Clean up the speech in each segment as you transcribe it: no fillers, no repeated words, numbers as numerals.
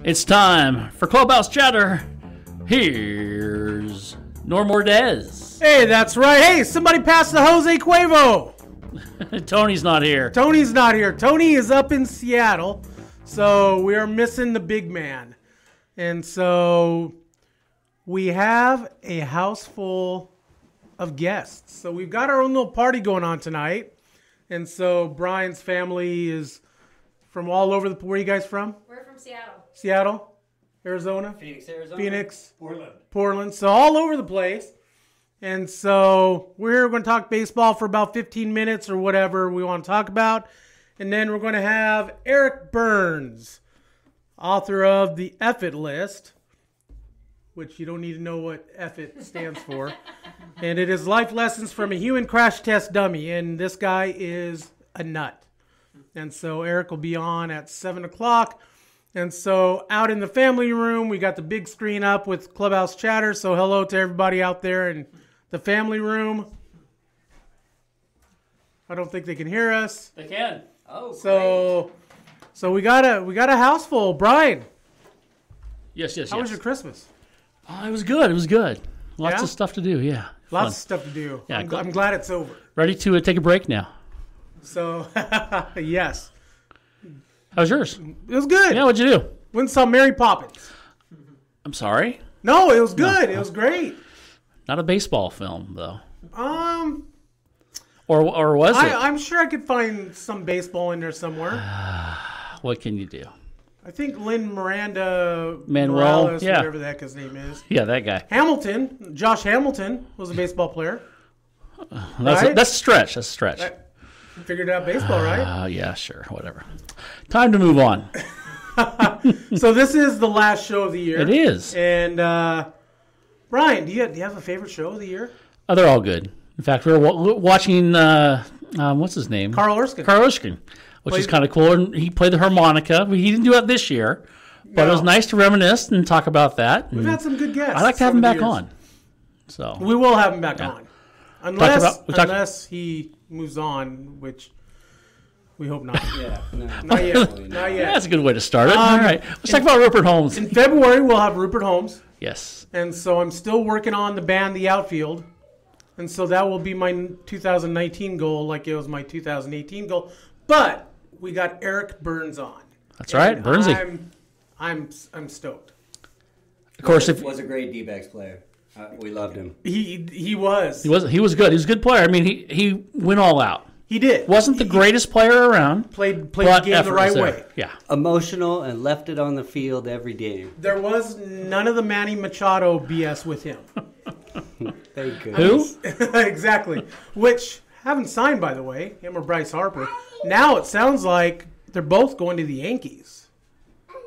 It's time for Clubhouse Chatter. Here's Norm Ordez. Hey, that's right. Hey, somebody pass the Jose Cuervo. Tony's not here. Tony's not here. Tony is up in Seattle, so we are missing the big man. And so we have a house full of guests. So we've got our own little party going on tonight. And so Brian's family is from all over where are you guys from? We're from Seattle. Seattle, Arizona, Phoenix, Arizona, Phoenix, Portland. So all over the place. And so we're going to talk baseball for about 15 minutes or whatever we want to talk about. And then we're going to have Eric Byrnes, author of the F It List, which you don't need to know what F It stands for. And it is life lessons from a human crash test dummy. And this guy is a nut. And so Eric will be on at 7 o'clock. And so out in the family room, we got the big screen up with Clubhouse Chatter. So hello to everybody out there in the family room. I don't think they can hear us. They can. Oh, So we got a house full. Brian, Yes. how was your Christmas? Oh, it was good. Lots Yeah? of stuff to do. Yeah. Lots Fun. of stuff to do. Yeah, I'm glad it's over. Ready to take a break now. So yes, How's yours? it was good. Yeah, what'd you do? Went and saw Mary Poppins. I'm sorry. No, it was good. It was great. Not a baseball film, though. Um, Or was it? I'm sure I could find some baseball in there somewhere. What can you do? I think Lin Miranda Manuel, Morales, yeah. whatever the heck his name is. Yeah, that guy. Hamilton, Josh Hamilton was a baseball player. That's Right? a stretch. That's a stretch. Figured out baseball, right? Yeah, sure. Whatever. Time to move on. So this is the last show of the year. It is. And Brian, do you have a favorite show of the year? Oh, they're all good. In fact, we were watching, what's his name? Carl Erskine. Carl Erskine, which is kind of cool. And he played the harmonica. He didn't do it this year, but it was nice to reminisce and talk about that. We've had some good guests. I like to have him back on. So We will have him back on. Unless about- he moves on, which we hope not. Yeah, no. Not yet. Not yeah, yet. that's a good way to start it. All right. Let's talk about Rupert Holmes. In February, we'll have Rupert Holmes. Yes. And so I'm still working on the band The Outfield. And so that will be my 2019 goal like it was my 2018 goal. But we got Eric Byrnes on. That's right. And Burnsy. I'm stoked. Of course, if was a great D-backs player. We loved him. He was. he was good. He was a good player. I mean, he went all out. He did. Wasn't the greatest player around. Played the but game the effort right was there. way. Yeah. Emotional and left it on the field every game. There was none of the Manny Machado BS with him. Thank Who? Exactly. Which haven't signed, by the way, him or Bryce Harper. Now it sounds like they're both going to the Yankees.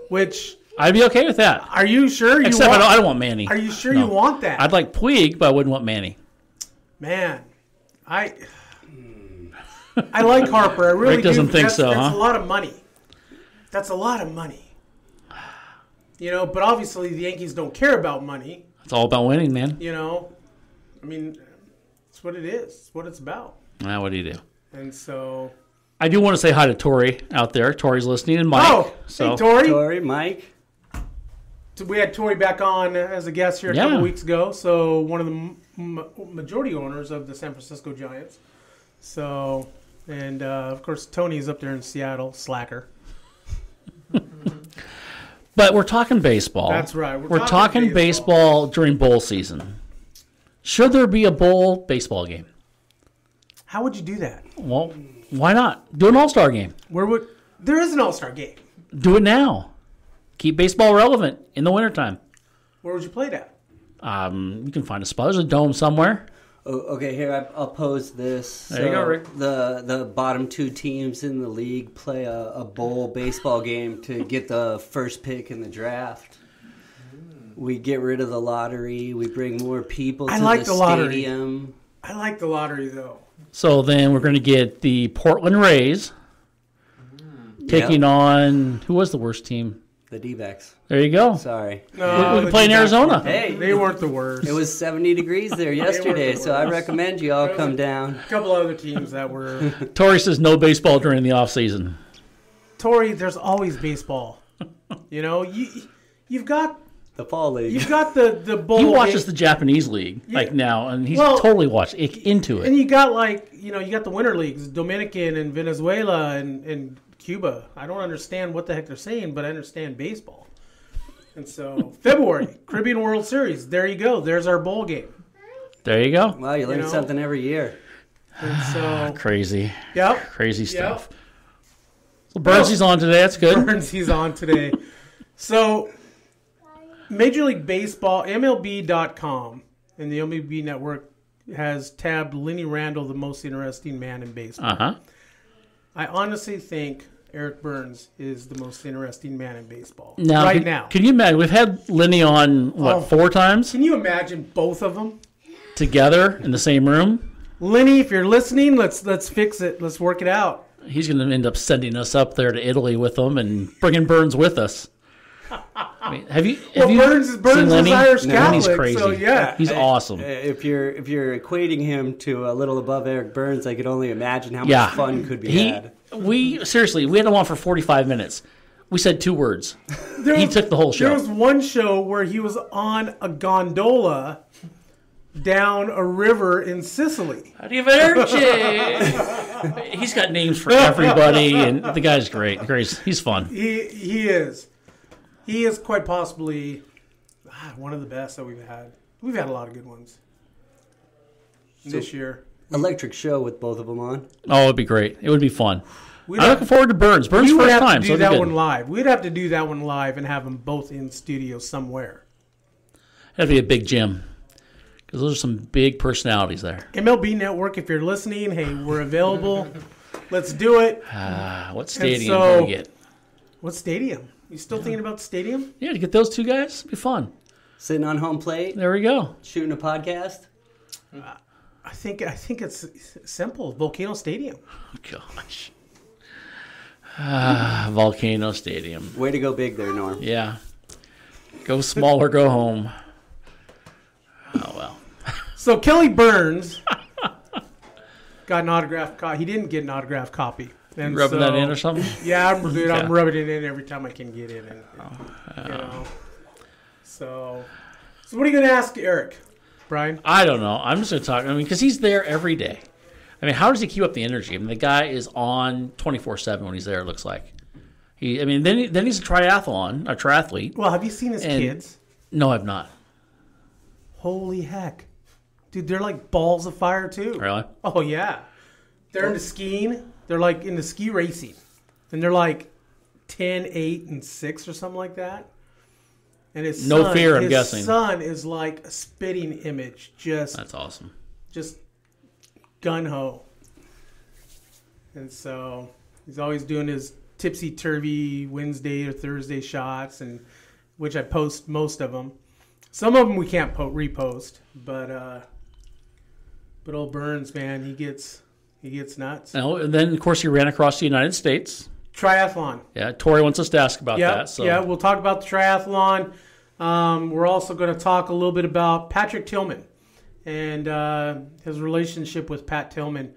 Which, I'd be okay with that. are you sure you Except want? I don't want Manny. Are you sure No. you want that? I'd like Puig, but I wouldn't want Manny. Man, I like Harper. I really Rick doesn't do. think That's so, a huh? lot of money. That's a lot of money. You know, but obviously the Yankees don't care about money. It's all about winning, man. You know, I mean, it's what it is. It's what it's about. Now, what do you do? And so, I do want to say hi to Tori out there. Tori's listening, and Mike. oh, hey, Tori. Tori, Mike. We had Tori back on as a guest here a couple weeks ago. So one of the majority owners of the San Francisco Giants. So, and of course Tony's up there in Seattle, slacker. But we're talking baseball. That's right. We're talking baseball during bowl season. Should there be a bowl baseball game? How would you do that? Well, why not? Do an all-star game. There is an all-star game? Do it now. Keep baseball relevant in the wintertime. Where would you play that? You can find a spot. There's a dome somewhere. Oh, okay, here I'll pose this. There you go, Rick. The bottom two teams in the league play a bowl baseball game to get the first pick in the draft. We get rid of the lottery. We bring more people to the stadium. I like the lottery, though. So then we're going to get the Portland Rays taking on, who was the worst team? The D-backs. There you go. Sorry. No, We can play in Arizona. Hey, They weren't the worst. it was 70 degrees there yesterday, the so I worst. recommend you all come down. A couple other teams that were... Tori says no baseball during the off season. Tori, there's always baseball. You've got the fall league. You've got the bowl. He watches the Japanese league now, and he's totally watched into it. And you got you got the winter leagues, Dominican and Venezuela and Cuba. I don't understand what the heck they're saying, but I understand baseball. And so February, Caribbean World Series. There you go. There's our bowl game. There you go. Wow, you learn something every year. And so crazy. Yep. Crazy stuff. So Byrnesy's on today. That's good. Byrnesy's on today. So Major League Baseball, MLB.com, and the MLB Network has tabbed Lenny Randle the most interesting man in baseball. Uh-huh. I honestly think Eric Byrnes is the most interesting man in baseball now. Can you imagine? We've had Lenny on, 4 times? Can you imagine both of them? Together in the same room? Lenny, if you're listening, let's fix it. Let's work it out. He's going to end up sending us up there to Italy with him and bringing Byrnes with us. I mean, have you Byrnes is Irish Catholic, he's crazy. So yeah, he's awesome. If you're equating him to a little above Eric Byrnes, I could only imagine how much fun could be had. We had him on for 45 minutes. We said 2 words. He took the whole show. There was one show where he was on a gondola down a river in Sicily. Arrivederci. He's got names for everybody, and the guy's great. He's fun. He is. He is quite possibly one of the best that we've had. We've had a lot of good ones this year. Electric show with both of them on. Oh, it'd be great. It would be fun. I'm looking forward to Byrnes. Byrnes' first time. We would have to do that one live. We'd have to do that one live and have them both in studio somewhere. That'd be a big gym. Because those are some big personalities there. MLB Network, if you're listening, hey, we're available. Let's do it. What stadium do we get? What stadium? You still thinking about the stadium? Yeah, to get those 2 guys, it'd be fun. Sitting on home plate. There we go. Shooting a podcast. I think it's simple. Volcano Stadium. Oh, gosh. Volcano Stadium. Way to go big there, Norm. Yeah. Go small or go home. Oh, well. So Kelly Byrnes got an autographed copy. He didn't get an autographed copy. And rubbing that in or something? Yeah, I'm rubbing it in every time I can get it in. So what are you going to ask Eric, Brian? I don't know. I'm just going to talk. Because he's there every day. How does he keep up the energy? The guy is on 24/7 when he's there, it looks like. Then he's a triathlete. Well, have you seen his kids? No, I've not. Holy heck. Dude, they're like balls of fire, too. Really? Oh, yeah. They're into skiing. They're like into ski racing. And they're like 10, 8, and 6 or something like that. And his son is like a spitting image. That's awesome. Just gun-ho. And so he's always doing his tipsy-turvy Wednesday or Thursday shots, and which I post most of them. Some of them we can't repost, but old Byrnes, man, he gets nuts. And then, of course, he ran across the United States. Triathlon. Yeah, Tori wants us to ask about that. So. Yeah, we'll talk about the triathlon. We're also going to talk a little bit about Patrick Tillman and his relationship with Pat Tillman.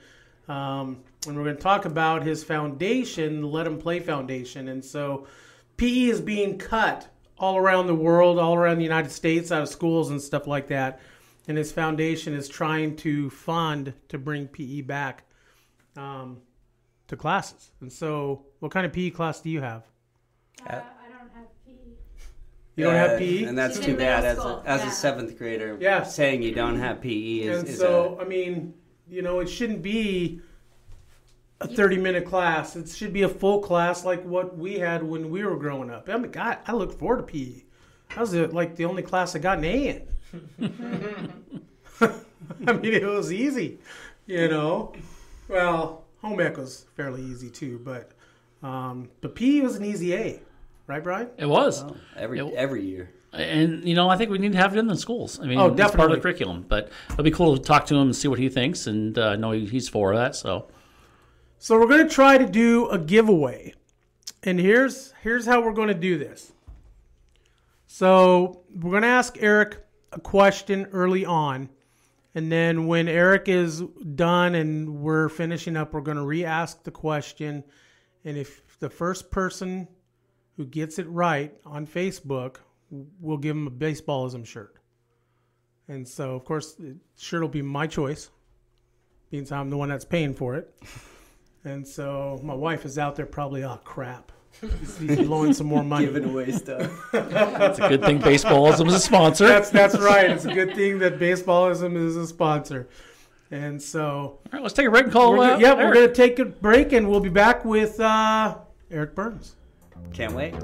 And we're going to talk about his foundation, the Let Him Play Foundation. And so PE is being cut all around the world, all around the United States, out of schools and stuff like that. And his foundation is trying to fund to bring PE back to classes. And so what kind of PE class do you have? I don't have PE. You don't have PE? And that's too bad as a 7th grader. Saying you don't have PE is it shouldn't be a 30-minute class. It should be a full class like what we had when we were growing up. God, I looked forward to PE. That was the only class I got an A in. It was easy, Well, home ec was fairly easy too, but PE was an easy A, right, Brian? It was every year. And I think we need to have it in the schools. Definitely. It's part of the curriculum. But it'll be cool to talk to him and see what he thinks. And I know he's for that. So we're going to try to do a giveaway, and here's how we're going to do this. So we're going to ask Eric a question early on, and then when Eric is done and we're finishing up, we're going to re-ask the question. And if the first person who gets it right on Facebook, we'll give him a Baseballism shirt. And so, of course, the shirt will be my choice, being I'm the one that's paying for it. And so my wife is out there probably, oh, crap. He's blowing some more money. Giving away stuff. It's a good thing Baseballism is a sponsor. That's right. It's a good thing that Baseballism is a sponsor. And so... All right, let's take a break and call we're going Eric. to take a break, and we'll be back with Eric Byrnes. Can't wait.